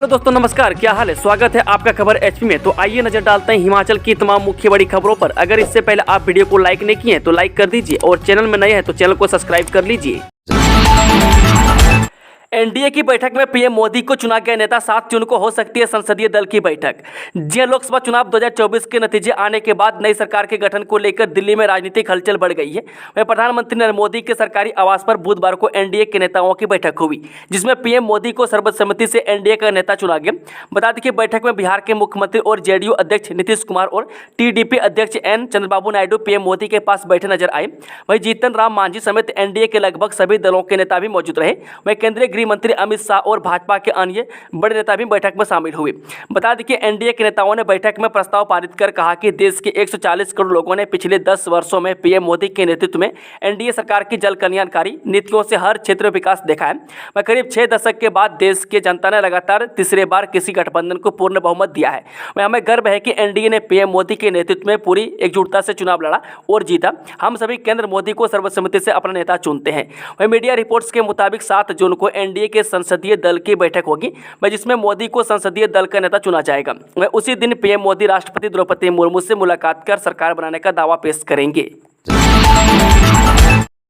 Hello दोस्तों, नमस्कार। क्या हाल है? स्वागत है आपका खबर एचपी में। तो आइए नजर डालते हैं हिमाचल की तमाम मुख्य बड़ी खबरों पर। अगर इससे पहले आप वीडियो को लाइक नहीं किए हैं तो लाइक कर दीजिए और चैनल में नए हैं तो चैनल को सब्सक्राइब कर लीजिए। एनडीए की बैठक में पीएम मोदी को चुना गया नेता। 7 जून को हो सकती है संसदीय दल की बैठक। जी लोकसभा चुनाव 2024 के नतीजे आने के बाद नई सरकार के गठन को लेकर दिल्ली में राजनीतिक हलचल बढ़ गई है। वहीं प्रधानमंत्री नरेंद्र मोदी के सरकारी आवास पर बुधवार को एनडीए के नेताओं की बैठक हुई, जिसमें पीएम मोदी को सर्वसम्मति से एनडीए का नेता चुना गया। बता दें कि बैठक में बिहार के मुख्यमंत्री और जेडीयू अध्यक्ष नीतीश कुमार और टीडीपी अध्यक्ष एन चंद्रबाबू नायडू पीएम मोदी के पास बैठे नजर आए। वहीं जीतन राम मांझी समेत एनडीए के लगभग सभी दलों के नेता भी मौजूद रहे। वहीं केंद्रीय गृह मंत्री अमित शाह और भाजपा के अन्य बड़े नेता भी बैठक में शामिल हुए। बता दें कि एनडीए के नेताओं ने बैठक में प्रस्ताव पारित कर कहा कि देश के 140 करोड़ लोगों ने पिछले 10 वर्षों में पीएम मोदी के नेतृत्व में एनडीए सरकार की जन कल्याणकारी नीतियों से हर क्षेत्र में विकास देखा है। वह करीब 6 दशक के बाद देश की जनता ने लगातार तीसरे बार किसी गठबंधन को पूर्ण बहुमत दिया है। वह हमें गर्व है कि एनडीए ने पीएम मोदी के नेतृत्व में पूरी एकजुटता से चुनाव लड़ा और जीता। हम सभी केंद्र मोदी को सर्वसम्मति से अपना नेता चुनते हैं। वह मीडिया रिपोर्ट्स के मुताबिक 7 जून को एनडीए के संसदीय दल की बैठक होगी, जिसमें मोदी को संसदीय दल का नेता चुना जाएगा। वह उसी दिन पीएम मोदी राष्ट्रपति द्रौपदी मुर्मू से मुलाकात कर सरकार बनाने का दावा पेश करेंगे।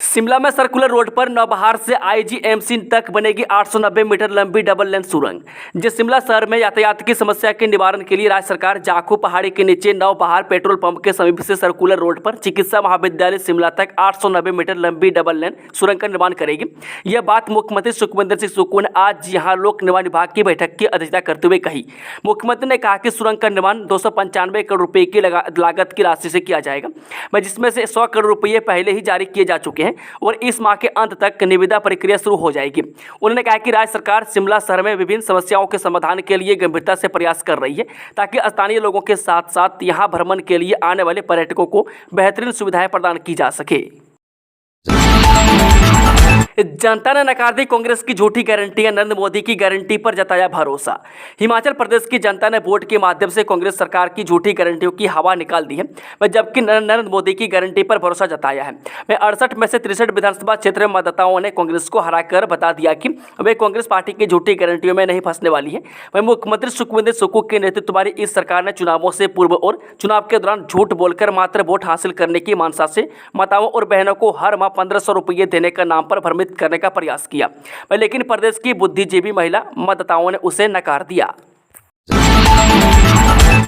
शिमला में सर्कुलर रोड पर नौबहार से आईजीएमसी तक बनेगी 890 मीटर लंबी डबल लेन सुरंग। जिस शिमला शहर में यातायात की समस्या के निवारण के लिए राज्य सरकार जाखू पहाड़ी के नीचे नौबहार पेट्रोल पंप के समीप से सर्कुलर रोड पर चिकित्सा महाविद्यालय शिमला तक 890 मीटर लंबी डबल लेन सुरंग का निर्माण करेगी। यह बात मुख्यमंत्री सुखविंदर सिंह सुक्खू ने आज यहां लोक निर्माण विभाग की बैठक की अध्यक्षता करते हुए कही। मुख्यमंत्री ने कहा कि सुरंग का निर्माण 295 करोड़ रुपये की लागत की राशि से किया जाएगा, जिसमें से 100 करोड़ रुपये पहले ही जारी किए जा चुके हैं और इस माह के अंत तक निविदा प्रक्रिया शुरू हो जाएगी। उन्होंने कहा कि राज्य सरकार शिमला शहर में विभिन्न समस्याओं के समाधान के लिए गंभीरता से प्रयास कर रही है, ताकि स्थानीय लोगों के साथ साथ यहां भ्रमण के लिए आने वाले पर्यटकों को बेहतरीन सुविधाएं प्रदान की जा सके। जनता ने नकार दी कांग्रेस की झूठी गारंटियां, नरेंद्र मोदी की गारंटी पर जताया भरोसा। हिमाचल प्रदेश की जनता ने वोट के माध्यम से कांग्रेस सरकार की झूठी गारंटियों की हवा निकाल दी है, जबकि नरेंद्र मोदी की गारंटी पर भरोसा जताया है। 68 में से 63 विधानसभा क्षेत्र में मतदाताओं ने कांग्रेस को हराकर बता दिया कि वे कांग्रेस पार्टी की झूठी गारंटियों में नहीं फंसने वाली है। वहीं मुख्यमंत्री सुखविंदर सुक्खू के नेतृत्व वाली इस सरकार ने चुनावों से पूर्व और चुनाव के दौरान झूठ बोलकर मात्र वोट हासिल करने की मानसा से माताओं और बहनों को हर माह 1500 रुपये देने का नाम पर भ्रमित करने का प्रयास किया, लेकिन प्रदेश की बुद्धिजीवी महिला मतदाताओं ने उसे नकार दिया।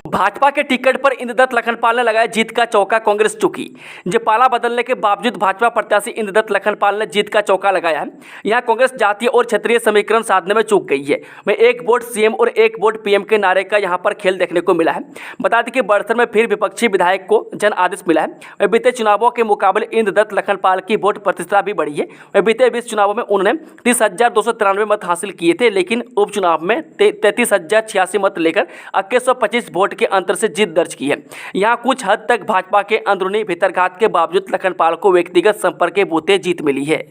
भाजपा के टिकट पर इंद्रदत्त लखनपाल ने लगाया जीत का चौका, कांग्रेस चुकी। जब पाला बदलने के बावजूद भाजपा प्रत्याशी इंद्रदत्त लखनपाल ने जीत का चौका लगाया है। यहां कांग्रेस जातीय और क्षेत्रीय समीकरण साधने में चूक गई है। वह एक वोट सीएम और एक वोट पीएम के नारे का यहां पर खेल देखने को मिला है। बता दें कि बड़सर में फिर विपक्षी विधायक को जन आदेश मिला है। वह बीते चुनावों के मुकाबले इंद्रदत्त लखनपाल की वोट प्रतिशत भी बढ़ी है। वह बीते 20 चुनावों में उन्होंने 30,293 मत हासिल किए थे, लेकिन उपचुनाव में 33,086 मत लेकर 2125 वोट के अंतर से जीत दर्ज की है। यहां कुछ हद तक भाजपा के अंदरूनी भीतरघात के बावजूद लखनपाल को व्यक्तिगत संपर्क के बूते जीत मिली है।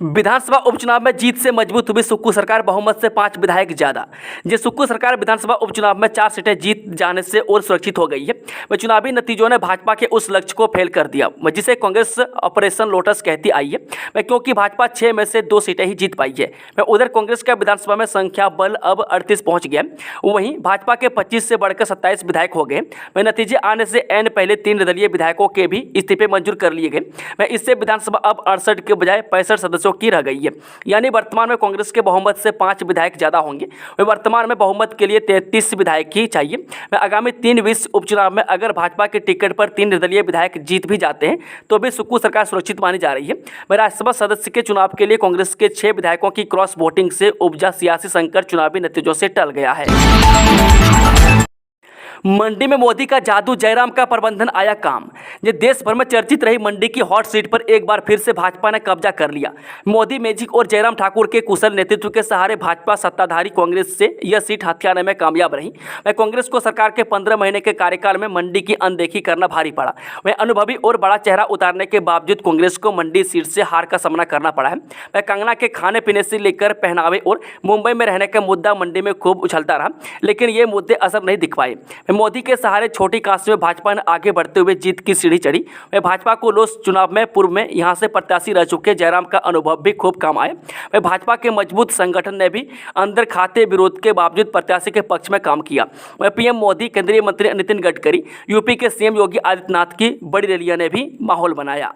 विधानसभा उपचुनाव में जीत से मजबूत हुई सुक्खू सरकार, बहुमत से 5 विधायक ज्यादा। ये सुक्खू सरकार विधानसभा उपचुनाव में 4 सीटें जीत जाने से और सुरक्षित हो गई है। वह चुनावी नतीजों ने भाजपा के उस लक्ष्य को फेल कर दिया, जिसे कांग्रेस ऑपरेशन लोटस कहती आई है। वह क्योंकि भाजपा 6 में से 2 सीटें ही जीत पाई है। वह उधर कांग्रेस का विधानसभा में संख्या बल अब 38 पहुंच गया। वहीं भाजपा के 25 से बढ़कर 27 विधायक हो गए। वह नतीजे आने से एन पहले 3 निर्दलीय विधायकों के भी इस्तीफे मंजूर कर लिए गए। वह इससे विधानसभा अब 68 के बजाय 65 सदस्यों की रह गई है। यानी वर्तमान में कांग्रेस के बहुमत से 5 विधायक ज्यादा होंगे। वे वर्तमान में बहुमत के लिए 33 विधायक ही चाहिए। वे आगामी 3 विस उपचुनाव में अगर भाजपा के टिकट पर 3 निर्दलीय विधायक जीत भी जाते हैं तो भी सुक्खू सरकार सुरक्षित मानी जा रही है। वह राज्यसभा सदस्य के चुनाव के लिए कांग्रेस के 6 विधायकों की क्रॉस वोटिंग से उपजा सियासी संकट चुनावी नतीजों से टल गया है। मंडी में मोदी का जादू, जयराम का प्रबंधन आया काम। ये देश भर में चर्चित रही मंडी की हॉट सीट पर एक बार फिर से भाजपा ने कब्जा कर लिया। मोदी मैजिक और जयराम ठाकुर के कुशल नेतृत्व के सहारे भाजपा सत्ताधारी कांग्रेस से यह सीट हथियाने में कामयाब रही। वह कांग्रेस को सरकार के 15 महीने के कार्यकाल में मंडी की अनदेखी करना भारी पड़ा। वह अनुभवी और बड़ा चेहरा उतारने के बावजूद कांग्रेस को मंडी सीट से हार का सामना करना पड़ा है। वह कंगना के खाने पीने से लेकर पहनावे और मुंबई में रहने का मुद्दा मंडी में खूब उछलता रहा, लेकिन ये मुद्दे असर नहीं दिख पाए। मोदी के सहारे छोटी काशी में भाजपा ने आगे बढ़ते हुए जीत की सीढ़ी चढ़ी। वह भाजपा को लोस चुनाव में पूर्व में यहां से प्रत्याशी रह चुके जयराम का अनुभव भी खूब काम आया। वह भाजपा के मजबूत संगठन ने भी अंदर खाते विरोध के बावजूद प्रत्याशी के पक्ष में काम किया। वह पीएम मोदी, केंद्रीय मंत्री नितिन गडकरी, यूपी के सीएम योगी आदित्यनाथ की बड़ी रैलियां ने भी माहौल बनाया।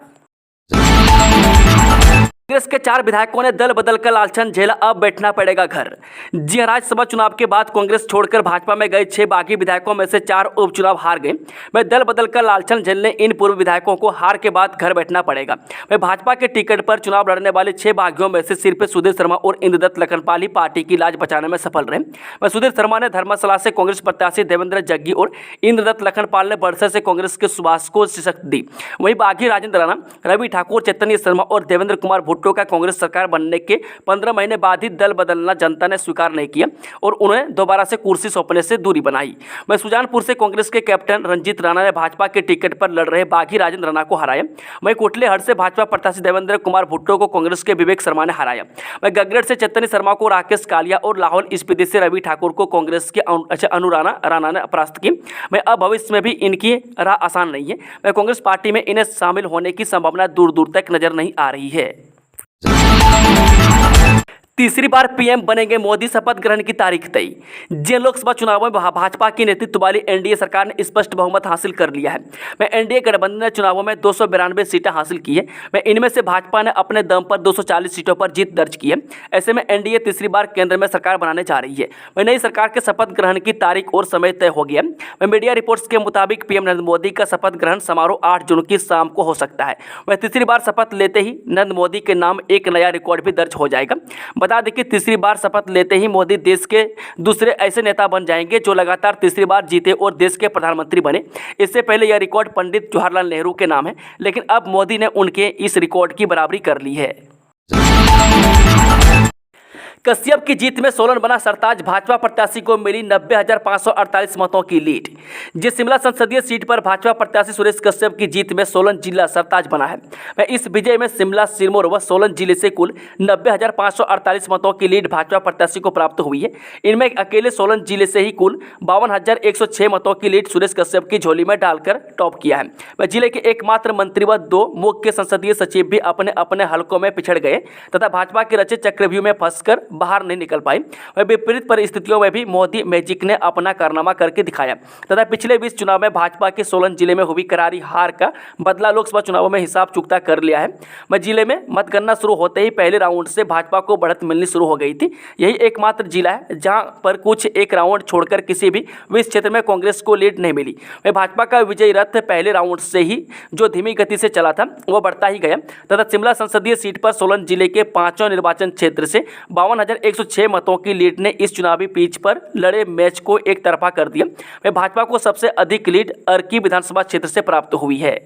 कांग्रेस के 4 विधायकों ने दल बदल कर लालछन झेला, अब बैठना पड़ेगा घर। जी हां, राज्यसभा चुनाव के बाद कांग्रेस छोड़कर भाजपा में गए 6 बागी विधायकों में से 4 उपचुनाव हार गए। वह दल बदल कर लालछन झेलने इन पूर्व विधायकों को हार के बाद घर बैठना पड़ेगा। वह भाजपा के टिकट पर चुनाव लड़ने वाले 6 बागियों में से सिर्फ सुधीर शर्मा और इंद्रदत्त लखनपाल ही पार्टी की लाज बचाने में सफल रहे। वह सुधीर शर्मा ने धर्मशाला से कांग्रेस प्रत्याशी देवेंद्र जग्गी और इंद्रदत्त लखनपाल ने बड़सर से कांग्रेस के सुभाष को शिकस्त दी। वहीं बागी राजेंद्र राणा, रवि ठाकुर, चैतन्य शर्मा और देवेंद्र कुमार भुट्टो का कांग्रेस सरकार बनने के 15 महीने बाद ही दल बदलना जनता ने स्वीकार नहीं किया और उन्हें दोबारा से कुर्सी सौंपने से दूरी बनाई। वह सुजानपुर से कांग्रेस के कैप्टन रंजीत राणा ने भाजपा के टिकट पर लड़ रहे बागी राजेंद्र राणा को हराया। वहीं कोटलेहर से भाजपा प्रत्याशी देवेंद्र कुमार भुट्टो को कांग्रेस के विवेक शर्मा ने हराया। वह गगरेट से चैतन्य शर्मा को राकेश कालिया और लाहौल स्पीति से रवि ठाकुर को कांग्रेस के अनुराणा राणा ने परास्त की। वह अब भविष्य में भी इनकी राह आसान नहीं है। वह कांग्रेस पार्टी में इन्हें शामिल होने की संभावना दूर दूर तक नजर नहीं आ रही है। तीसरी बार पीएम बनेंगे मोदी, शपथ ग्रहण की तारीख तय। जिन लोकसभा चुनावों में भाजपा की नेतृत्व वाली एनडीए सरकार ने स्पष्ट बहुमत हासिल कर लिया है। वह एनडीए गठबंधन ने चुनावों में 292 सीटें हासिल की है। वह इनमें से भाजपा ने अपने दम पर 240 सीटों पर जीत दर्ज की है। ऐसे में एनडीए तीसरी बार केंद्र में सरकार बनाने जा रही है। वह नई सरकार के शपथ ग्रहण की तारीख और समय तय हो गया है। वह मीडिया रिपोर्ट्स के मुताबिक पीएम नरेंद्र मोदी का शपथ ग्रहण समारोह 8 जून की शाम को हो सकता है। वह तीसरी बार शपथ लेते ही नरेंद्र मोदी के नाम एक नया रिकॉर्ड भी दर्ज हो जाएगा। बता दें कि तीसरी बार शपथ लेते ही मोदी देश के दूसरे ऐसे नेता बन जाएंगे जो लगातार तीसरी बार जीते और देश के प्रधानमंत्री बने। इससे पहले यह रिकॉर्ड पंडित जवाहरलाल नेहरू के नाम है, लेकिन अब मोदी ने उनके इस रिकॉर्ड की बराबरी कर ली है। कश्यप की जीत में सोलन बना सरताज, भाजपा प्रत्याशी को मिली 90,548 मतों की लीड। जिस शिमला संसदीय सीट पर भाजपा प्रत्याशी सुरेश कश्यप की जीत में सोलन जिला सरताज बना है। वह इस विजय में शिमला, सिरमौर व सोलन जिले से कुल 90,548 मतों की लीड भाजपा प्रत्याशी को प्राप्त हुई है। इनमें अकेले सोलन जिले से ही कुल 52,106 मतों की लीड सुरेश कश्यप की झोली में डालकर टॉप किया है। वह जिले के एकमात्र मंत्री व 2 मुख्य संसदीय सचिव भी अपने अपने हलकों में पिछड़ गए तथा भाजपा के रचित चक्रव्यूह में फंसकर बाहर नहीं निकल पाई। वह विपरीत परिस्थितियों में भी मोदी मैजिक ने अपना कारनामा करके दिखाया तथा पिछले 20 चुनाव में भाजपा के सोलन जिले में हुई करारी हार का बदला लोकसभा चुनावों में हिसाब चुकता कर लिया है। वह जिले में मतगणना शुरू होते ही पहले राउंड से भाजपा को बढ़त मिलनी शुरू हो गई थी। यही एकमात्र जिला है जहां पर कुछ एक राउंड छोड़कर किसी भी इस क्षेत्र में कांग्रेस को लीड नहीं मिली। वह भाजपा का विजयी रथ पहले राउंड से ही जो धीमी गति से चला था वो बढ़ता ही गया तथा शिमला संसदीय सीट पर सोलन जिले के 5 निर्वाचन क्षेत्र से 52,106 मतों की लीड ने इस चुनावी पिच पर लड़े मैच को एक तरफा कर दिया। वह भाजपा को सबसे अधिक लीड अर्की विधानसभा क्षेत्र से प्राप्त हुई है।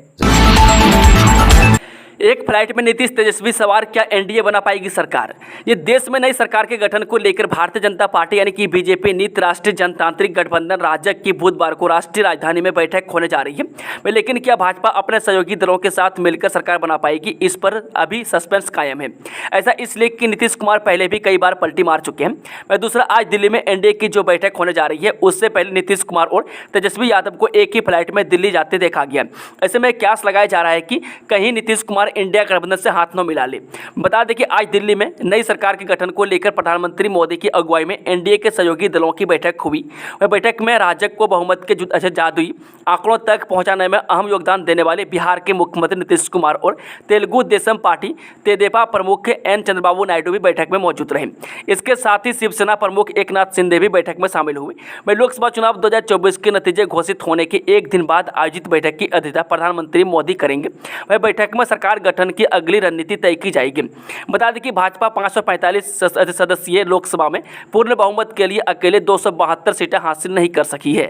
एक फ्लाइट में नीतीश तेजस्वी सवार, क्या एनडीए बना पाएगी सरकार? ये देश में नई सरकार के गठन को लेकर भारतीय जनता पार्टी यानी कि बीजेपी नीत राष्ट्रीय जनतांत्रिक गठबंधन राजग की बुधवार को राष्ट्रीय राजधानी में बैठक होने जा रही है। लेकिन क्या भाजपा अपने सहयोगी दलों के साथ मिलकर सरकार बना पाएगी, इस पर अभी सस्पेंस कायम है। ऐसा इसलिए कि नीतीश कुमार पहले भी कई बार पलटी मार चुके हैं। दूसरा, आज दिल्ली में एनडीए की जो बैठक होने जा रही है उससे पहले नीतीश कुमार और तेजस्वी यादव को एक ही फ्लाइट में दिल्ली जाते देखा गया। ऐसे में क्यास लगाया जा रहा है कि कहीं नीतीश कुमार इंडिया गठबंधन से हाथ न मिला ले। बता दें कि आज दिल्ली में नई सरकार के गठन को लेकर प्रधानमंत्री मोदी की अगुवाई में एनडीए के सहयोगी दलों की बैठक हुई। वह बैठक में राजग को बहुमत के जादुई आंकड़ों तक पहुंचाने में अहम योगदान देने वाले बिहार के मुख्यमंत्री नीतीश कुमार और तेलुगु देशम पार्टी तेदेपा प्रमुख एन चंद्रबाबू नायडू भी बैठक में मौजूद रहे। इसके साथ ही शिवसेना प्रमुख एकनाथ शिंदे भी बैठक में शामिल हुए। वह लोकसभा चुनाव 2024 के नतीजे घोषित होने के एक दिन बाद आयोजित बैठक की अध्यक्षता प्रधानमंत्री मोदी करेंगे। वह बैठक में सरकार गठन की अगली रणनीति तय की जाएगी। बता दें कि भाजपा 545 सदस्यीय लोकसभा में पूर्ण बहुमत के लिए अकेले 272 सीटें हासिल नहीं कर सकी है।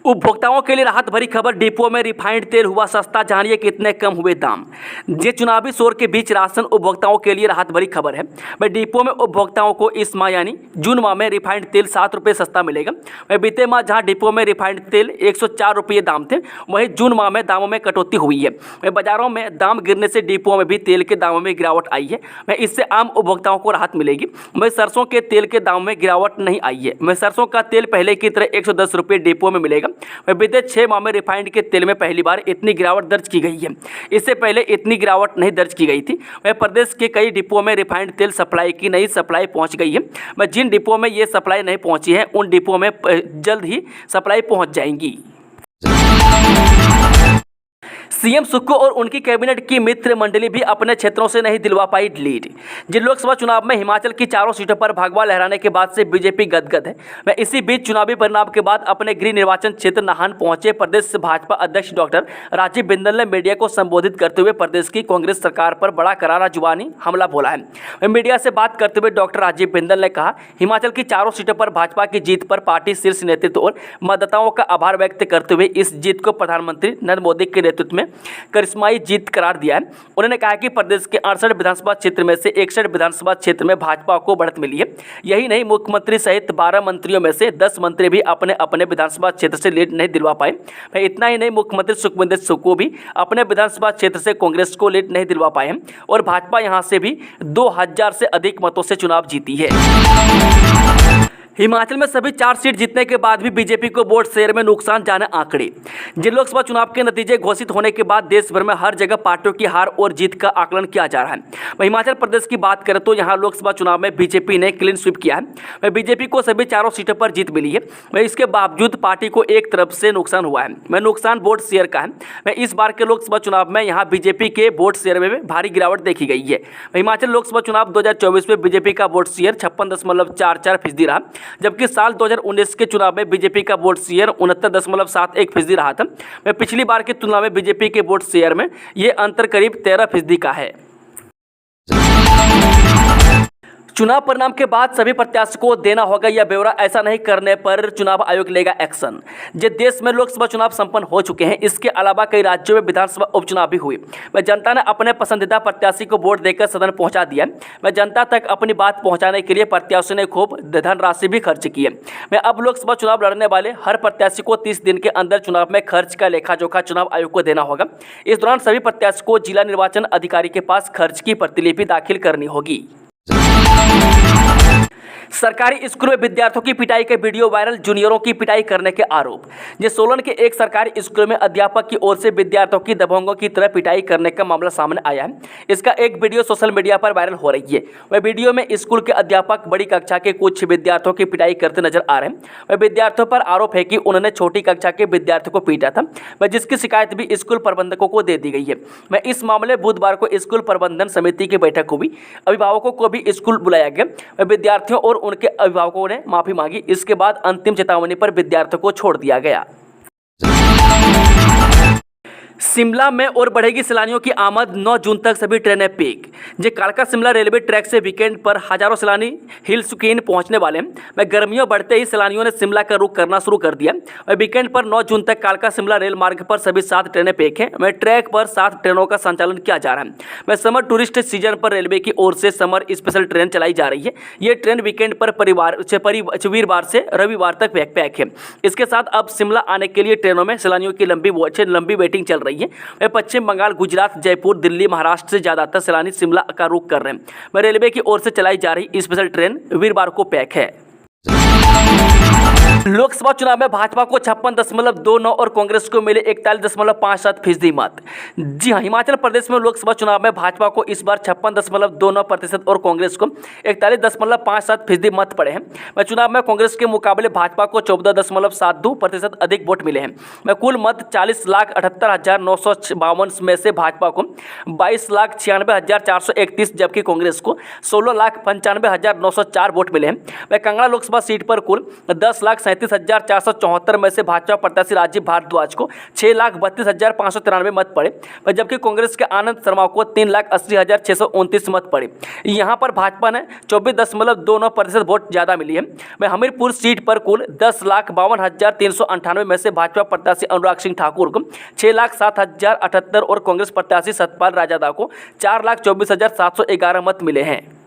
उपभोक्ताओं के लिए राहत भरी खबर, डिपो में रिफाइंड तेल हुआ सस्ता, जानिए कितने कम हुए दाम। ये चुनावी शोर के बीच राशन उपभोक्ताओं के लिए राहत भरी खबर है। वह डिपो में उपभोक्ताओं को इस माह यानी जून माह में रिफाइंड तेल 7 रुपये सस्ता मिलेगा। वह बीते माह जहां डिपो में रिफाइंड तेल 104 रुपये दाम थे, वहीं जून माह में दामों में कटौती हुई है। वह बाजारों में दाम गिरने से डिपो में भी तेल के दामों में गिरावट आई है। वह इससे आम उपभोक्ताओं को राहत मिलेगी। वह सरसों के तेल के दाम में गिरावट नहीं आई है। वह सरसों का तेल पहले की तरह 110 रुपये डिपो में मिलेगा। वह बीते 6 माह में रिफाइंड के तेल में पहली बार इतनी गिरावट दर्ज की गई है। इससे पहले इतनी गिरावट नहीं दर्ज की गई थी। वह प्रदेश के कई डिपो में रिफाइंड तेल सप्लाई की नई सप्लाई पहुंच गई है। वह जिन डिपो में ये सप्लाई नहीं पहुंची है, उन डिपो में जल्द ही सप्लाई पहुंच जाएंगी। सीएम सुक्कू और उनकी कैबिनेट की मित्र मंडली भी अपने क्षेत्रों से नहीं दिलवा पाई लीड। जिन लोकसभा चुनाव में हिमाचल की चारों सीटों पर भगवा लहराने के बाद से बीजेपी गदगद है। वह इसी बीच चुनावी परिणाम के बाद अपने गृह निर्वाचन क्षेत्र नाहन पहुंचे प्रदेश भाजपा अध्यक्ष डॉक्टर राजीव बिंदल ने मीडिया को संबोधित करते हुए प्रदेश की कांग्रेस सरकार पर बड़ा करारा जुबानी हमला बोला है। वह मीडिया से बात करते हुए डॉक्टर राजीव बिंदल ने कहा, हिमाचल की चारों सीटों पर भाजपा की जीत पर पार्टी शीर्ष नेतृत्व और मतदाताओं का आभार व्यक्त करते हुए इस जीत को प्रधानमंत्री नरेंद्र मोदी के नेतृत्व में करिश्माई जीत करार दिया है। उन्होंने कहा कि प्रदेश के 68 विधानसभा क्षेत्र में से 61 विधानसभा क्षेत्र में भाजपा को बढ़त मिली है। यही नहीं, मुख्यमंत्री सहित 12 मंत्रियों में से 10 मंत्री भी अपने अपने विधानसभा क्षेत्र से लीड नहीं दिलवा पाए। इतना ही नहीं, मुख्यमंत्री सुखविंदर सुक्खू भी अपने विधानसभा क्षेत्र से कांग्रेस को लीड नहीं दिलवा पाए हैं और भाजपा यहां से भी 2000 से अधिक मतों से चुनाव जीती है। हिमाचल में सभी 4 सीट जीतने के बाद भी बीजेपी को वोट शेयर में नुकसान जाने आंकड़े। जिन लोकसभा चुनाव के नतीजे घोषित होने के बाद देश भर में हर जगह पार्टियों की हार और जीत का आकलन किया जा रहा है। वह हिमाचल प्रदेश की बात करें तो यहां लोकसभा चुनाव में बीजेपी ने क्लीन स्वीप किया है। वह बीजेपी को सभी 4 सीटों पर जीत मिली है। वह इसके बावजूद पार्टी को एक तरफ से नुकसान हुआ है। वह नुकसान वोट शेयर का है। वह इस बार के लोकसभा चुनाव में यहाँ बीजेपी के वोट शेयर में भारी गिरावट देखी गई है। हिमाचल लोकसभा चुनाव 2024 में बीजेपी का वोट शेयर 56.44% रहा, जबकि साल 2019 के चुनाव में बीजेपी का वोट शेयर 69.71% रहा था। वह पिछली बार की तुलना में बीजेपी के वोट शेयर में ये अंतर करीब 13% का है। चुनाव परिणाम के बाद सभी प्रत्याशियों को देना होगा यह ब्यौरा, ऐसा नहीं करने पर चुनाव आयोग लेगा एक्शन। जिस देश में लोकसभा चुनाव संपन्न हो चुके हैं, इसके अलावा कई राज्यों में विधानसभा उपचुनाव भी हुए। वह जनता ने अपने पसंदीदा प्रत्याशी को वोट देकर सदन पहुंचा दिया। वह जनता तक अपनी बात पहुंचाने के लिए प्रत्याशियों ने खूब धनराशि भी खर्च की है। वह अब लोकसभा चुनाव लड़ने वाले हर प्रत्याशी को 30 दिन के अंदर चुनाव में खर्च का लेखा जोखा चुनाव आयोग को देना होगा। इस दौरान सभी प्रत्याशियों को जिला निर्वाचन अधिकारी के पास खर्च की प्रतिलिपि दाखिल करनी होगी। सरकारी स्कूल में विद्यार्थियों की पिटाई के वीडियो वायरल, जूनियरों की पिटाई करने के आरोप। ये सोलन के एक सरकारी स्कूल में अध्यापक की ओर से विद्यार्थियों की दबंगों की तरह पिटाई करने का मामला सामने आया है। इसका एक वीडियो सोशल मीडिया पर वायरल हो रही है। वह वीडियो में स्कूल के अध्यापक बड़ी कक्षा के कुछ विद्यार्थियों की पिटाई करते नजर आ रहे हैं। वह विद्यार्थियों पर आरोप है कि उन्होंने छोटी कक्षा के विद्यार्थियों को पीटा था, वह जिसकी शिकायत भी स्कूल प्रबंधकों को दे दी गई है। वह इस मामले बुधवार को स्कूल प्रबंधन समिति की बैठक हुई। अभिभावकों को भी स्कूल बुलाया गया। वह विद्यार्थियों और उनके अभिभावकों ने माफी मांगी। इसके बाद अंतिम चेतावनी पर विद्यार्थियों को छोड़ दिया गया। शिमला में और बढ़ेगी सैलानियों की आमद, 9 जून तक सभी ट्रेनें पैक। जे कालका शिमला रेलवे ट्रैक से वीकेंड पर हजारों सैलानी हिल सुकीन पहुंचने वाले हैं। वह गर्मियों बढ़ते ही सैलानियों ने शिमला का रुख करना शुरू कर दिया। वह वीकेंड पर 9 जून तक कालका शिमला रेल मार्ग पर सभी 7 ट्रेनें पैक हैं। वह ट्रैक पर 7 ट्रेनों का संचालन किया जा रहा है। वह समर टूरिस्ट सीजन पर रेलवे की ओर से समर स्पेशल ट्रेन चलाई जा रही है। ये ट्रेन वीकेंड पर वीरवार से रविवार तक पैक है। इसके साथ अब शिमला आने के लिए ट्रेनों में सैलानियों की लंबी वेटिंग चल रही है। वह पश्चिम बंगाल, गुजरात, जयपुर, दिल्ली, महाराष्ट्र से ज्यादातर सैलानी शिमला का रुख कर रहे हैं। वह रेलवे की ओर से चलाई जा रही स्पेशल ट्रेन वीरवार को पैक है। लोकसभा चुनाव में भाजपा को 56.29 और कांग्रेस को मिले 41.57% मत। जी हां, हिमाचल प्रदेश में लोकसभा चुनाव में भाजपा को इस बार 56.29% और कांग्रेस को 41.57% मत पड़े हैं। वह चुनाव में कांग्रेस के मुकाबले भाजपा को 14.72% अधिक वोट मिले हैं। वह कुल मत 40,78,952 में से भाजपा को 22,96,431 जबकि कांग्रेस को 16,95,904 वोट मिले हैं। वह कांगड़ा लोकसभा सीट पर कुल 10,00,000 6,37,474 में से भाजपा प्रत्याशी राजीव भारद्वाज को 6,32,593 मत पड़े, जबकि कांग्रेस के आनंद शर्मा को 3,80,629 मत पड़े। यहाँ पर भाजपा ने 24.29% वोट ज़्यादा मिली है। हमीरपुर सीट पर कुल 10,52,398 में से भाजपा प्रत्याशी अनुराग सिंह ठाकुर को 6,07,078 और कांग्रेस प्रत्याशी सतपाल राजादा को 4,24,711 मत मिले हैं।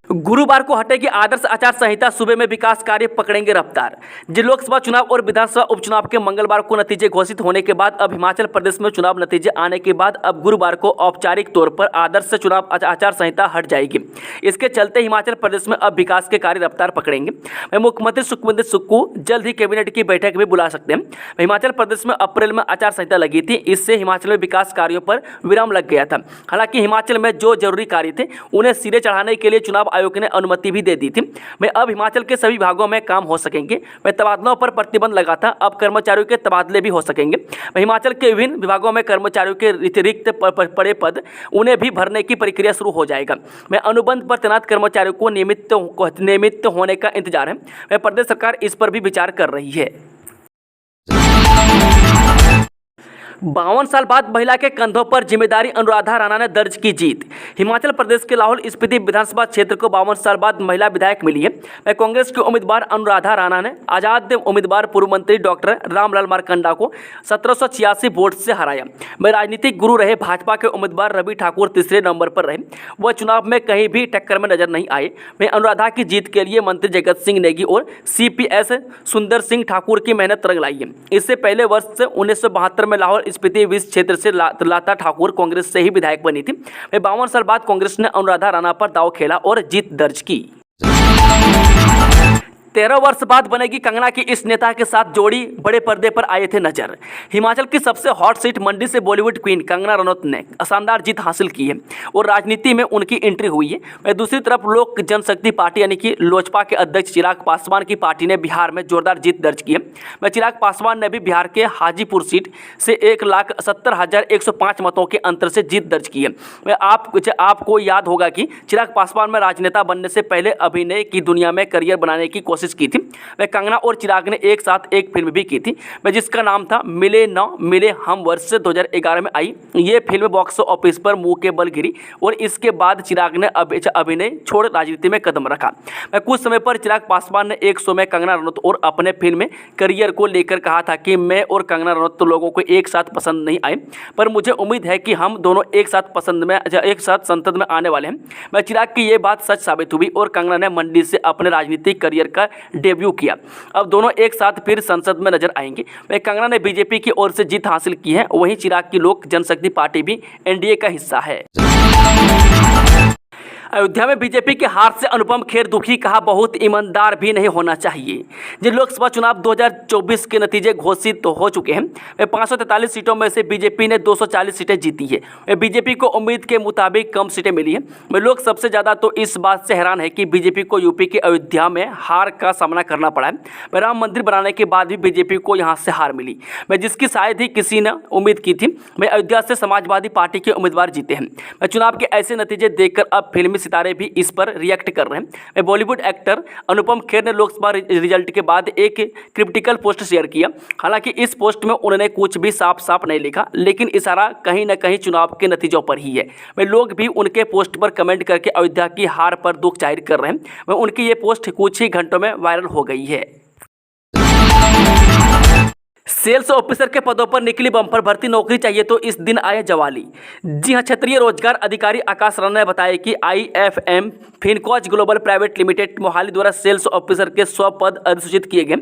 गुरुवार को हटेगी आदर्श आचार संहिता, सूबे में विकास कार्य पकड़ेंगे रफ्तार। जिन लोकसभा चुनाव और विधानसभा उपचुनाव के मंगलवार को नतीजे घोषित होने के बाद अब हिमाचल प्रदेश में चुनाव नतीजे आने के बाद अब गुरुवार को औपचारिक तौर पर आदर्श चुनाव आचार संहिता हट जाएगी। इसके चलते हिमाचल प्रदेश में अब विकास के कार्य रफ्तार पकड़ेंगे। मुख्यमंत्री सुखविंदर सुक्खू जल्द ही कैबिनेट की बैठक भी बुला सकते हैं। हिमाचल प्रदेश में अप्रैल में आचार संहिता लगी थी, इससे हिमाचल में विकास कार्यों पर विराम लग गया था। हालांकि हिमाचल में जो जरूरी कार्य थे उन्हें सिरे चढ़ाने के लिए चुनाव आयोग ने अनुमति भी दे दी थी। अब हिमाचल के सभी भागों में काम हो सकेंगे। तबादलों पर प्रतिबंध लगा था, अब कर्मचारियों के तबादले भी हो सकेंगे। हिमाचल के विभिन्न विभागों में कर्मचारियों के रिक्त पड़े पद उन्हें भी भरने की प्रक्रिया शुरू हो जाएगा। अनुबंध पर तैनात कर्मचारियों को नियमित होने का इंतजार है। प्रदेश सरकार इस पर भी विचार कर रही है। 52 साल बाद महिला के कंधों पर जिम्मेदारी, अनुराधा राणा ने दर्ज की जीत। हिमाचल प्रदेश के लाहौल स्पीति विधानसभा क्षेत्र को 52 साल बाद महिला विधायक मिली है। कांग्रेस की उम्मीदवार अनुराधा राणा ने आजाद उम्मीदवार पूर्व मंत्री डॉक्टर रामलाल मारकंडा को 1786 वोट से हराया। राजनीतिक गुरु रहे भाजपा के उम्मीदवार रवि ठाकुर तीसरे नंबर पर रहे। वह चुनाव में कहीं भी टक्कर में नजर नहीं आए। अनुराधा की जीत के लिए मंत्री जगत सिंह नेगी और CPS सुंदर सिंह ठाकुर की मेहनत रंग लाई है। इससे पहले वर्ष 1972 में लाहौल स्पीति विस क्षेत्र से लाता ठाकुर कांग्रेस से ही विधायक बनी थी। 52 साल बाद कांग्रेस ने अनुराधा राणा पर दांव खेला और जीत दर्ज की। 13 वर्ष बाद बनेगी कंगना की इस नेता के साथ जोड़ी बड़े पर्दे पर आए थे नजर। हिमाचल की सबसे हॉट सीट मंडी से बॉलीवुड क्वीन कंगना रनौत ने शानदार जीत हासिल की है और राजनीति में उनकी एंट्री हुई है। दूसरी तरफ लोक जनशक्ति पार्टी यानी कि लोजपा के अध्यक्ष चिराग पासवान की पार्टी ने बिहार में जोरदार जीत दर्ज की है। चिराग पासवान ने भी बिहार के हाजीपुर सीट से 1,70,105 मतों के अंतर से जीत दर्ज की है। आपको याद होगा कि चिराग पासवान में राजनेता बनने से पहले अभिनय की दुनिया में करियर बनाने की कोशिश की थी। कंगना और चिराग ने एक साथ एक फिल्म भी की थी जिसका नाम था मिले न मिले हम, वर्ष 2011 में आई। ये फिल्म बॉक्स ऑफिस पर मुंह के बल गिरी और इसके बाद चिराग ने अभिनय छोड़ राजनीति में कदम रखा। कुछ समय पर चिराग पासवान ने एक शो में कंगना रनौत और अपने फिल्म करियर को लेकर कहा था कि मैं और कंगना रनौत तो लोगों को एक साथ पसंद नहीं आए, पर मुझे उम्मीद है कि हम दोनों एक साथ संसद में आने वाले हैं। चिराग की ये बात सच साबित हुई और कंगना ने मंडी से अपने राजनीतिक करियर का डेब्यू किया। अब दोनों एक साथ फिर संसद में नजर आएंगे। कंगना ने बीजेपी की ओर से जीत हासिल की है, वहीं चिराग की लोक जनशक्ति पार्टी भी एनडीए का हिस्सा है। अयोध्या में बीजेपी के हार से अनुपम खेर दुखी, कहा बहुत ईमानदार भी नहीं होना चाहिए। जिन लोकसभा चुनाव 2024 के नतीजे घोषित हो चुके हैं 543 सीटों में से बीजेपी ने 240 सीटें जीती है। बीजेपी को उम्मीद के मुताबिक कम सीटें मिली हैं। लोग सबसे ज़्यादा तो इस बात से हैरान है कि बीजेपी को यूपी के अयोध्या में हार का सामना करना पड़ा है। राम मंदिर बनाने के बाद भी बीजेपी को यहाँ से हार मिली, जिसकी शायद ही किसी ने उम्मीद की थी। अयोध्या से समाजवादी पार्टी के उम्मीदवार जीते हैं। चुनाव के ऐसे नतीजे देखकर अब फिल्मी सितारे भी इस पर रिएक्ट कर रहे हैं। बॉलीवुड एक्टर अनुपम खेर ने लोकसभा रिजल्ट के बाद एक क्रिप्टिकल पोस्ट शेयर किया। हालांकि इस पोस्ट में उन्होंने कुछ भी साफ नहीं लिखा, लेकिन इशारा कहीं न कहीं चुनाव के नतीजों पर ही है। लोग भी उनके पोस्ट पर कमेंट करके अयोध्या की हार पर दुख जाहिर कर रहे हैं। उनकी ये पोस्ट कुछ ही घंटों में वायरल हो गई है। सेल्स ऑफिसर के पदों पर निकली बम्पर भर्ती, नौकरी चाहिए तो इस दिन आए जवाली। जी हां, क्षेत्रीय रोजगार अधिकारी आकाश राणा ने बताया कि IFM फिनकॉज ग्लोबल प्राइवेट लिमिटेड मोहाली द्वारा सेल्स ऑफिसर के 100 पद अधिसूचित किए गए।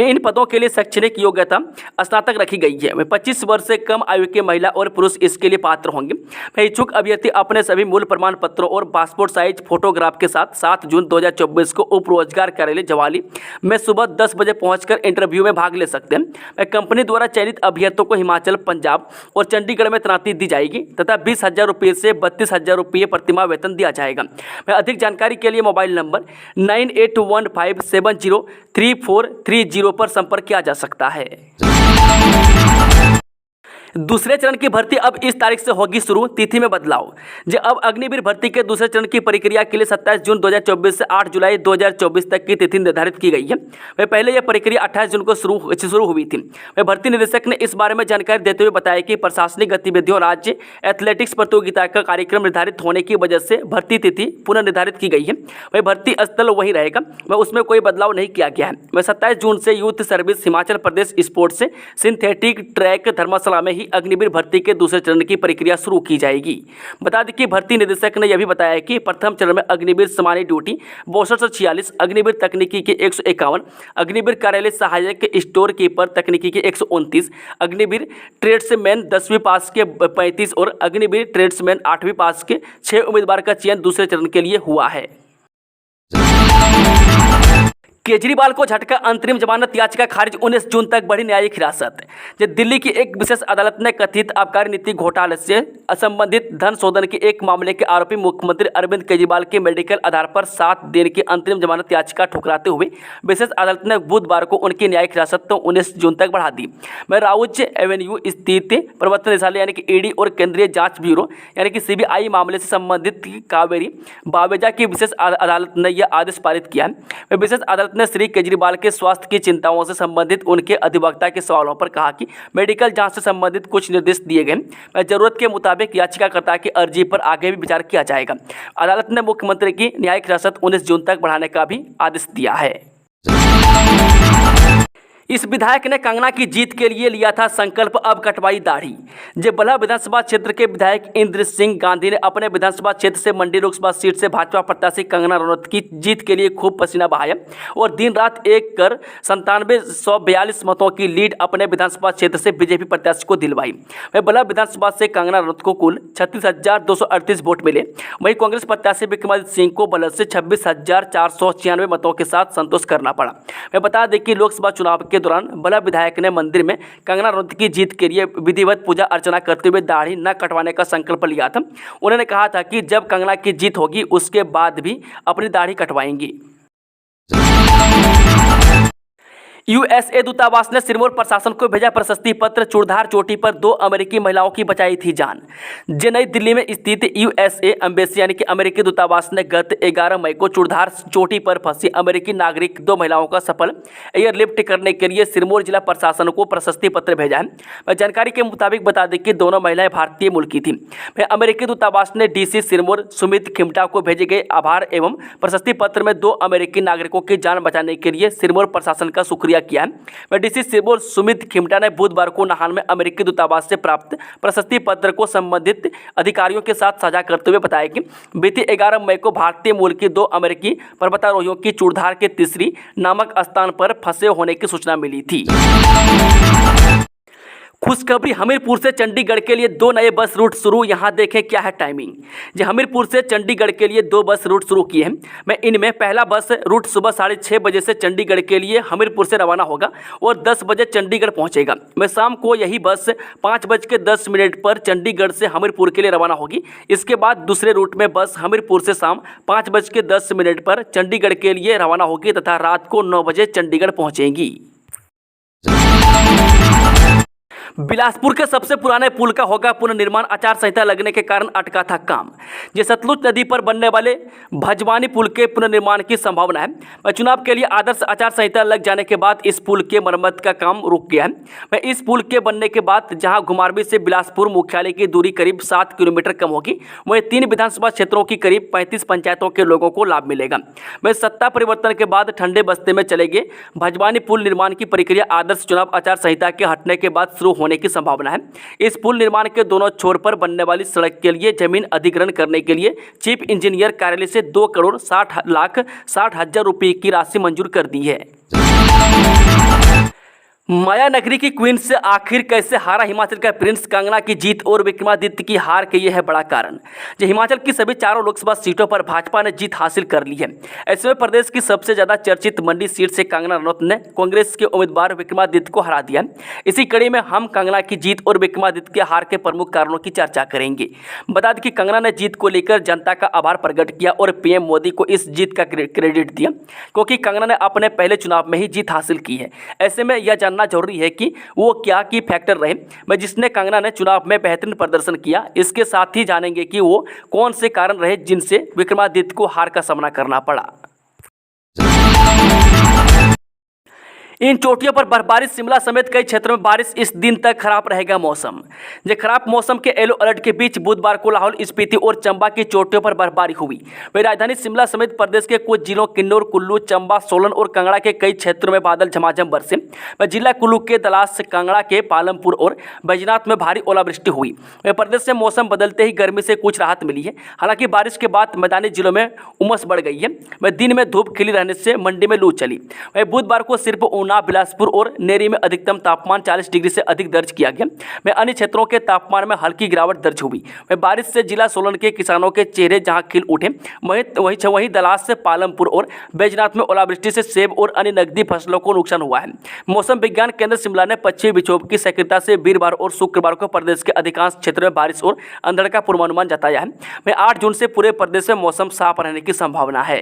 इन पदों के लिए शैक्षणिक योग्यता स्नातक रखी गई है। 25 वर्ष से कम आयु के महिला और पुरुष इसके लिए पात्र होंगे। इच्छुक अभ्यर्थी अपने सभी मूल प्रमाण पत्रों और पासपोर्ट साइज फोटोग्राफ के साथ 7 जून 2024 को उप रोजगार कार्यालय जवाली में सुबह 10 बजे पहुंचकर इंटरव्यू में भाग ले सकते हैं। कंपनी द्वारा चयनित अभ्यर्थियों को हिमाचल, पंजाब और चंडीगढ़ में तैनाती दी जाएगी तथा 20,000 रुपये से 32,000 रुपये प्रतिमाह वेतन दिया जाएगा। अधिक जानकारी के लिए मोबाइल नंबर 9815703430 पर संपर्क किया जा सकता है। दूसरे चरण की भर्ती अब इस तारीख से होगी शुरू। तिथि में बदलाव। जो अब अग्निवीर भर्ती के दूसरे चरण की प्रक्रिया के लिए 27 जून 2024 से 8 जुलाई 2024 तक की तिथि निर्धारित की गई है। वह पहले यह प्रक्रिया 28 जून को शुरू हुई थी। वह भर्ती निदेशक ने इस बारे में जानकारी देते हुए बताया कि प्रशासनिक गतिविधियों राज्य एथलेटिक्स प्रतियोगिता का कार्यक्रम निर्धारित होने की वजह से भर्ती तिथि पुनर्निर्धारित की गई है। वह भर्ती स्थल वही रहेगा, वह उसमें कोई बदलाव नहीं किया गया है। वह 27 जून से youth service Himachal Pradesh sports से सिंथेटिक ट्रैक धर्मशाला में ही अग्निवीर भर्ती के दूसरे चरण की प्रक्रिया शुरू की जाएगी। बता दें कि भर्ती निदेशक ने यह भी बताया कि प्रथम चरण में अग्निवीर सामान्य ड्यूटी 6246, अग्निवीर तकनीकी के 151, अग्निवीर कार्यालय सहायक स्टोर कीपर तकनीकी के 129, अग्निवीर ट्रेड्समैन 10वीं पास के 35 और अग्निवीर ट्रेड्समैन 8वीं पास के 6 उम्मीदवार का चयन दूसरे चरण के लिए हुआ है। केजरीवाल को झटका, अंतरिम जमानत याचिका खारिज, 19 जून तक बढ़ी न्यायिक हिरासत। दिल्ली की एक विशेष अदालत ने कथित आबकारी नीति घोटाले से संबंधित धन शोधन के एक मामले के आरोपी मुख्यमंत्री अरविंद केजरीवाल के मेडिकल आधार पर 7 दिन की अंतरिम जमानत याचिका ठुकराते हुए विशेष अदालत ने बुधवार को उनकी न्यायिक हिरासत तो 19 जून तक बढ़ा दी। मैं राउज एवेन्यू स्थित प्रवर्तन निदेशालय यानी कि ईडी और केंद्रीय जांच ब्यूरो यानी कि सीबीआई मामले से संबंधित कावेरी बावेजा की विशेष अदालत ने यह आदेश पारित किया है। विशेष अदालत ने श्री केजरीवाल के स्वास्थ्य की चिंताओं से संबंधित उनके अधिवक्ता के सवालों पर कहा कि मेडिकल जांच से संबंधित कुछ निर्देश दिए गए, जरूरत के मुताबिक याचिकाकर्ता की अर्जी पर आगे भी विचार किया जाएगा। अदालत ने मुख्यमंत्री की न्यायिक हिरासत 19 जून तक बढ़ाने का भी आदेश दिया है। इस विधायक ने कंगना की जीत के लिए लिया था संकल्प, अब कटवाई दाढ़ी। बल्ह विधानसभा क्षेत्र के विधायक इंद्र सिंह गांधी ने अपने विधानसभा क्षेत्र से मंडी लोकसभा सीट से भाजपा प्रत्याशी कंगना रनौत की जीत के लिए खूब पसीना बहाया और दिन रात एक कर 9742 मतों की लीड अपने विधानसभा क्षेत्र से बीजेपी प्रत्याशी को दिलवाई। वह बल्ह विधानसभा से कंगना रनौत को कुल 36,238 वोट मिले। वहीं कांग्रेस प्रत्याशी विक्रमादित्य सिंह को बल्ह से 26,496 मतों के साथ संतोष करना पड़ा। मैं बता दें कि लोकसभा चुनाव के दौरान बल्ह विधायक ने मंदिर में कंगना रनौत की जीत के लिए विधिवत पूजा अर्चना करते हुए दाढ़ी न कटवाने का संकल्प लिया था। उन्होंने कहा था कि जब कंगना की जीत होगी उसके बाद भी अपनी दाढ़ी कटवाएंगी। यूएसए दूतावास ने सिरमौर प्रशासन को भेजा प्रशस्ति पत्र। चूड़धार चोटी पर 2 अमेरिकी महिलाओं की बचाई थी जान। नई दिल्ली में स्थित यूएसए एम्बेसी यानी कि अमेरिकी दूतावास ने गत 11 मई को चूड़धार चोटी पर फंसी अमेरिकी नागरिक 2 महिलाओं का सफल एयरलिफ्ट करने के लिए सिरमौर जिला प्रशासन को प्रशस्ति पत्र भेजा है। जानकारी के मुताबिक बता दें कि दोनों महिलाएं भारतीय मूल की थी। अमेरिकी दूतावास ने डीसी सिरमौर सुमित खिमटा को भेजे गए आभार एवं प्रशस्ति पत्र में 2 अमेरिकी नागरिकों की जान बचाने के लिए सिरमौर प्रशासन का शुक्रिया किया है। डीसी सिरमौर सुमित खिमटा ने बुधवार को नाहन में अमेरिकी दूतावास से प्राप्त प्रशस्ति पत्र को संबंधित अधिकारियों के साथ साझा करते हुए बताया कि बीती 11 मई को भारतीय मूल की 2 अमेरिकी पर्वतारोहियों की चूड़धार के तीसरी नामक स्थान पर फंसे होने की सूचना मिली थी। खुशखबरी, हमीरपुर से चंडीगढ़ के लिए 2 नए बस रूट शुरू। यहाँ देखें क्या है टाइमिंग। हमीरपुर से चंडीगढ़ के लिए 2 बस रूट शुरू किए हैं। मैं इनमें पहला बस रूट सुबह 6:30 बजे से चंडीगढ़ के लिए हमीरपुर से रवाना होगा और 10 बजे चंडीगढ़ पहुँचेगा। मैं शाम को यही बस 5:10 पर चंडीगढ़ से हमीरपुर के लिए रवाना होगी। इसके बाद दूसरे रूट में बस हमीरपुर से शाम 5:10 पर चंडीगढ़ के लिए रवाना होगी तथा रात को 9 बजे चंडीगढ़ पहुँचेंगी। बिलासपुर के सबसे पुराने पुल का होगा पुनर्निर्माण। आचार संहिता लगने के कारण अटका था काम। सतलुज नदी पर बनने वाले भजवानी पुल के पुनर्निर्माण की संभावना है। चुनाव के लिए आदर्श आचार संहिता लग जाने के बाद इस पुल के मरम्मत का काम रुक गया है। इस पुल के बनने के बाद जहां घुमारवीं से बिलासपुर मुख्यालय की दूरी करीब 7 किलोमीटर कम होगी, वहीं 3 विधानसभा क्षेत्रों की करीब 35 पंचायतों के लोगों को लाभ मिलेगा। सत्ता परिवर्तन के बाद ठंडे बस्ते में चले गए भजवानी पुल निर्माण की प्रक्रिया आदर्श चुनाव आचार संहिता के हटने के बाद शुरू होने की संभावना है। इस पुल निर्माण के दोनों छोर पर बनने वाली सड़क के लिए जमीन अधिग्रहण करने के लिए चीफ इंजीनियर कार्यालय से 2,60,60,000 रुपये की राशि मंजूर कर दी है। माया नगरी की क्वीन से आखिर कैसे हारा हिमाचल का प्रिंस। कंगना की जीत और विक्रमादित्य की हार के ये है बड़ा कारण। हिमाचल की सभी 4 लोकसभा सीटों पर भाजपा ने जीत हासिल कर ली है। ऐसे में प्रदेश की सबसे ज्यादा चर्चित मंडी सीट से कंगना रनौत ने कांग्रेस के उम्मीदवार विक्रमादित्य को हरा दिया। इसी कड़ी में हम कंगना की जीत और विक्रमादित्य के हार के प्रमुख कारणों की चर्चा करेंगे। बता दें कि कंगना ने जीत को लेकर जनता का आभार प्रकट किया और पीएम मोदी को इस जीत का क्रेडिट दिया, क्योंकि कंगना ने अपने पहले चुनाव में ही जीत हासिल की है। ऐसे में यह जानना जानना जरूरी है कि वो क्या की फैक्टर रहे मैं जिसने कंगना ने चुनाव में बेहतरीन प्रदर्शन किया। इसके साथ ही जानेंगे कि वो कौन से कारण रहे जिनसे विक्रमादित्य को हार का सामना करना पड़ा। इन चोटियों पर बर्फबारी, शिमला समेत कई क्षेत्रों में बारिश, इस दिन तक खराब रहेगा मौसम। ये खराब मौसम के येलो अलर्ट के बीच बुधवार को लाहौल स्पीति और चंबा की चोटियों पर बर्फबारी हुई। वही राजधानी शिमला समेत प्रदेश के कुछ जिलों किन्नौर, कुल्लू, चंबा, सोलन और कांगड़ा के कई क्षेत्रों में बादल झमाझम बरसे। वही जिला कुल्लू के दलास, कांगड़ा के पालमपुर और बैजनाथ में भारी ओलावृष्टि हुई। वही प्रदेश में मौसम बदलते ही गर्मी से कुछ राहत मिली है। हालांकि बारिश के बाद मैदानी जिलों में उमस बढ़ गई है। वही दिन में धूप खिली रहने से मंडी में लू चली। वही बुधवार को सिर्फ ऊना, बिलासपुर और नेरी में अधिकतम तापमान 40 डिग्री से अधिक दर्ज किया गया। वहीं अन्य क्षेत्रों के तापमान में हल्की गिरावट दर्ज हुई। वहीं बारिश से जिला सोलन के किसानों के चेहरे जहां खिल उठे, वहीं दलास से पालमपुर और बैजनाथ में ओलावृष्टि से सेब और अन्य नकदी फसलों को नुकसान हुआ है। मौसम विज्ञान केंद्र शिमला ने पश्चिमी विक्षोभ की सक्रियता से वीरवार और शुक्रवार को प्रदेश के अधिकांश क्षेत्रों में बारिश और अंधड़ का पूर्वानुमान जताया है। वहीं 8 जून से पूरे प्रदेश में मौसम साफ रहने की संभावना है।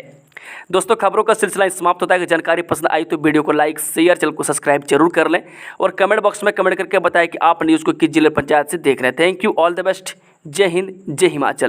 दोस्तों, खबरों का सिलसिला समाप्त होता है। अगर जानकारी पसंद आई तो वीडियो को लाइक, शेयर, चैनल को सब्सक्राइब जरूर कर लें और कमेंट बॉक्स में कमेंट करके बताएं कि आप न्यूज़ को किस जिले पंचायत से देख रहे हैं। Thank you, all the best. जय हिंद, जय हिमाचल।